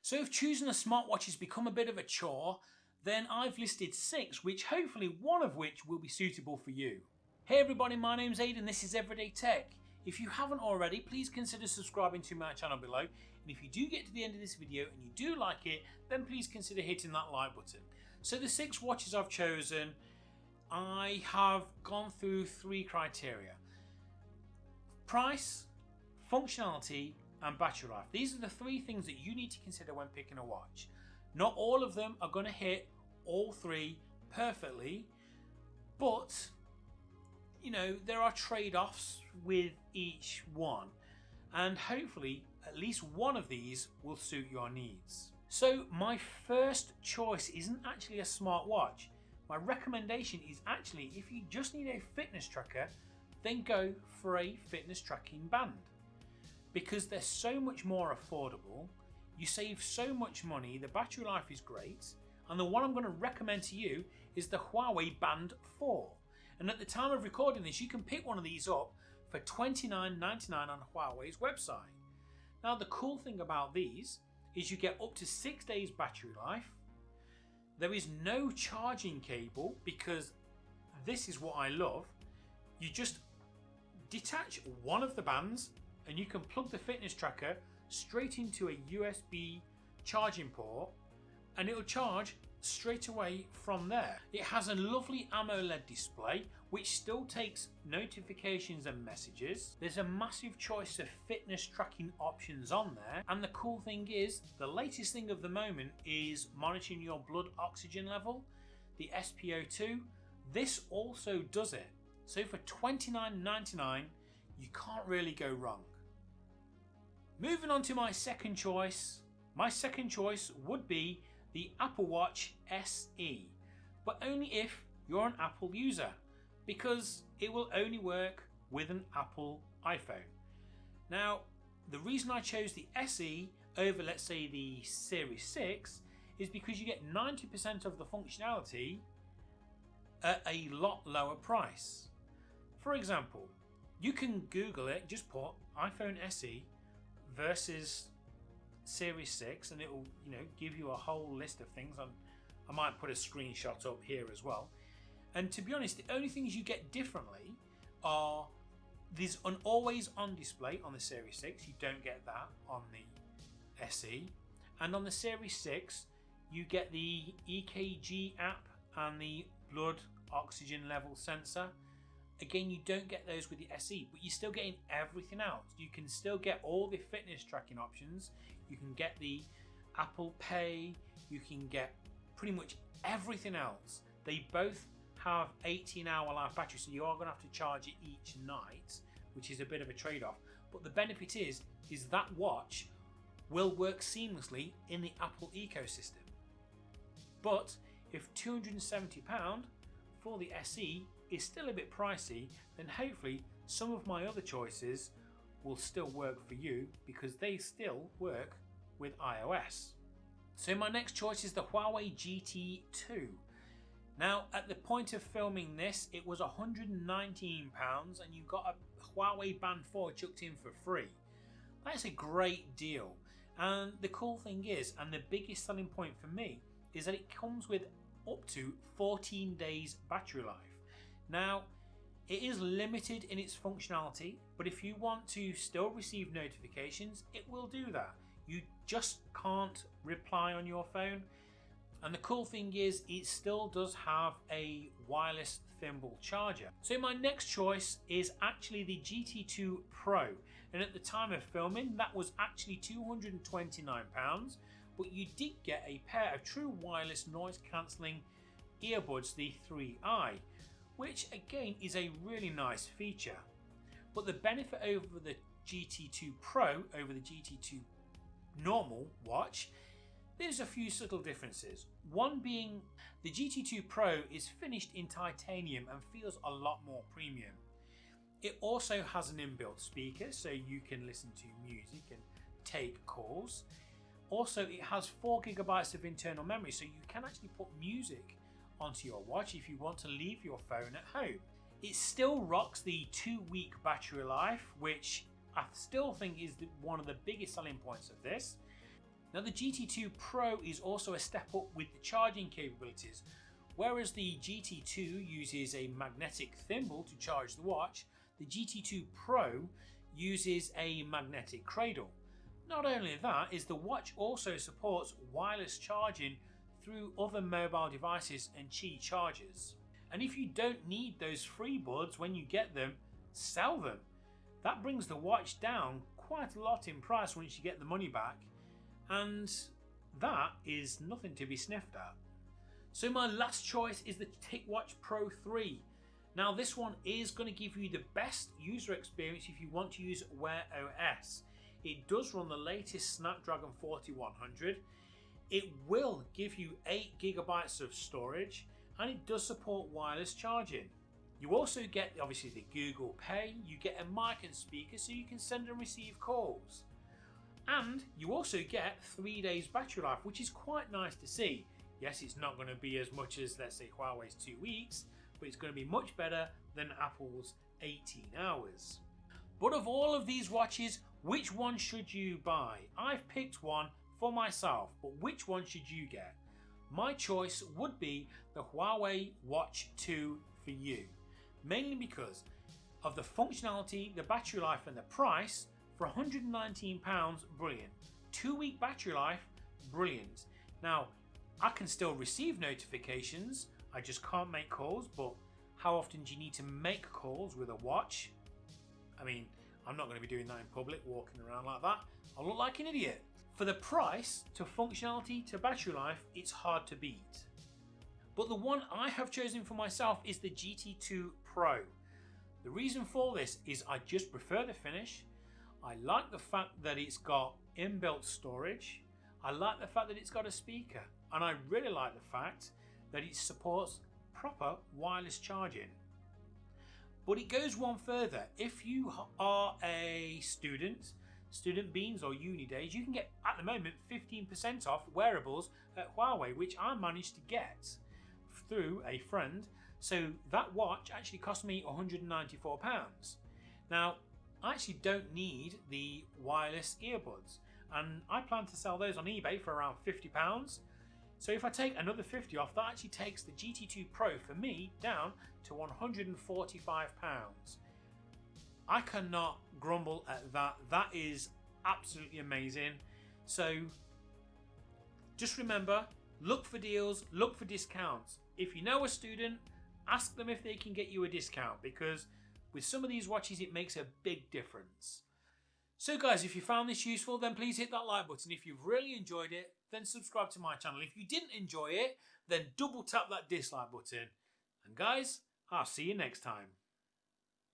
So if choosing a smartwatch has become a bit of a chore, then I've listed 6, which hopefully one of which will be suitable for you. Hey everybody, my name's Aidan, this is Everyday Tech. If you haven't already, please consider subscribing to my channel below, and if you do get to the end of this video and you do like it, then please consider hitting that like button. So the 6 watches I've chosen, I have gone through 3 criteria: price, functionality and battery life. These are the 3 things that you need to consider when picking a watch. Not all of them are going to hit all 3 perfectly, but you know, there are trade-offs with each one, and hopefully at least one of these will suit your needs. So my first choice isn't actually a smartwatch. My recommendation is actually, if you just need a fitness tracker, then go for a fitness tracking band, because they're so much more affordable, you save so much money, the battery life is great, and the one I'm going to recommend to you is the Huawei Band 4. And at the time of recording this, you can pick one of these up for $29.99 on Huawei's website. Now the cool thing about these is you get up to 6 days battery life. There is no charging cable, because this is what I love. You just detach one of the bands and you can plug the fitness tracker straight into a USB charging port and it'll charge straight away from there. It has a lovely AMOLED display which still takes notifications and messages. There's a massive choice of fitness tracking options on there, and the cool thing is the latest thing of the moment is monitoring your blood oxygen level, the SpO2. This also does it. So for $29.99 you can't really go wrong. Moving on to my second choice. My second choice would be the Apple Watch SE, but only if you're an Apple user, because it will only work with an Apple iPhone. Now, the reason I chose the SE over, let's say, the Series 6 is because you get 90% of the functionality at a lot lower price. For example, you can Google it, just put iPhone SE versus Series 6 and it will, give you a whole list of things. I might put a screenshot up here as well. And to be honest, the only things you get differently are there's an always on display on the Series 6. You don't get that on the SE. And on the Series 6 you get the EKG app and the blood oxygen level sensor. Again, you don't get those with the SE, but you're still getting everything else. You can still get all the fitness tracking options. You can get the Apple Pay. You can get pretty much everything else. They both have 18-hour life battery, so you are going to have to charge it each night, which is a bit of a trade-off. But the benefit is that watch will work seamlessly in the Apple ecosystem. But if £270 for the SE is still a bit pricey, then hopefully some of my other choices will still work for you, because they still work with iOS. So my next choice is the Huawei GT2. Now at the point of filming this, it was £119 and you got a Huawei Band 4 chucked in for free. That's a great deal, and the cool thing is, and the biggest selling point for me, is that it comes with up to 14 days battery life. Now, it is limited in its functionality, but if you want to still receive notifications, it will do that. You just can't reply on your phone. And the cool thing is, it still does have a wireless thimble charger. So my next choice is actually the GT2 Pro. And at the time of filming, that was actually £229, but you did get a pair of true wireless noise cancelling earbuds, the 3i, which again is a really nice feature. But the benefit over the GT2 Pro over the GT2 normal watch, there's a few subtle differences. One being the GT2 Pro is finished in titanium and feels a lot more premium. It also has an inbuilt speaker, so you can listen to music and take calls. Also, it has 4 GB of internal memory, so you can actually put music onto your watch if you want to leave your phone at home. It still rocks the 2-week battery life, which I still think is one of the biggest selling points of this. Now the GT2 Pro is also a step up with the charging capabilities. Whereas the GT2 uses a magnetic thimble to charge the watch, the GT2 Pro uses a magnetic cradle. Not only that, is the watch also supports wireless charging through other mobile devices and Qi chargers. And if you don't need those free buds when you get them, sell them. That brings the watch down quite a lot in price once you get the money back, and that is nothing to be sniffed at. So my last choice is the TicWatch Pro 3. Now this one is going to give you the best user experience if you want to use Wear OS. It does run the latest Snapdragon 4100. It will give you 8 GB of storage, and it does support wireless charging. You also get obviously the Google Pay, you get a mic and speaker so you can send and receive calls. And you also get 3 days battery life, which is quite nice to see. Yes, it's not going to be as much as, let's say, Huawei's 2 weeks, but it's going to be much better than Apple's 18 hours. But of all of these watches, which one should you buy? I've picked one for myself, but which one should you get? My choice would be the Huawei Watch 2 for you, mainly because of the functionality, the battery life and the price. For £119, brilliant. 2-week battery life, brilliant. Now, I can still receive notifications, I just can't make calls, but how often do you need to make calls with a watch? I mean, I'm not going to be doing that in public, walking around like that. I'll look like an idiot. For the price, to functionality, to battery life, it's hard to beat. But the one I have chosen for myself is the GT2 Pro. The reason for this is I just prefer the finish. I like the fact that it's got inbuilt storage. I like the fact that it's got a speaker. And I really like the fact that it supports proper wireless charging. But it goes one further. If you are a student beans or uni days, you can get at the moment 15% off wearables at Huawei, which I managed to get through a friend. So that watch actually cost me £194. Now, I actually don't need the wireless earbuds, and I plan to sell those on eBay for around £50. So if I take another 50 off, that actually takes the GT2 Pro for me down to £145. I cannot grumble at that. That is absolutely amazing. So just remember, look for deals, look for discounts. If you know a student, ask them if they can get you a discount, because with some of these watches it makes a big difference. So guys, if you found this useful, then please hit that like button. If you've really enjoyed it, then subscribe to my channel. If you didn't enjoy it, then double tap that dislike button. And guys, I'll see you next time.